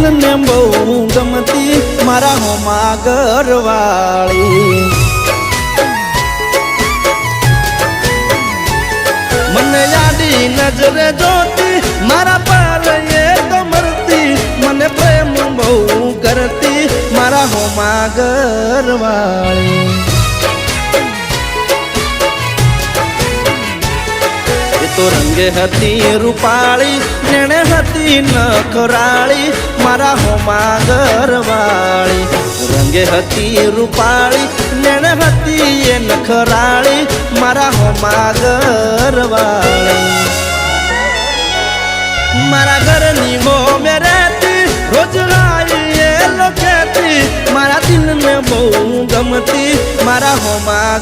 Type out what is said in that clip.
દિલને બહુ ગમતી મારા હોમા ઘરવાળી મને યાદી નજરે જોતી મારા પર એ તો મરતી મને પ્રેમ બહુ કરતી મારા હોમા ઘરવાળી તો રંગે હતી રૂપાળી નેણે હતી નખરાળી મારા હોમા ઘરવાળી રંગે હતી રૂપાળી નેણે હતી એ નખરાળી મારા હોમા ઘરવાળી મારા ઘરની હોમે રહેતી રોજ ગાઈ એ લોકેતી મારા દિલને બહુ ગમતી મારા હોમા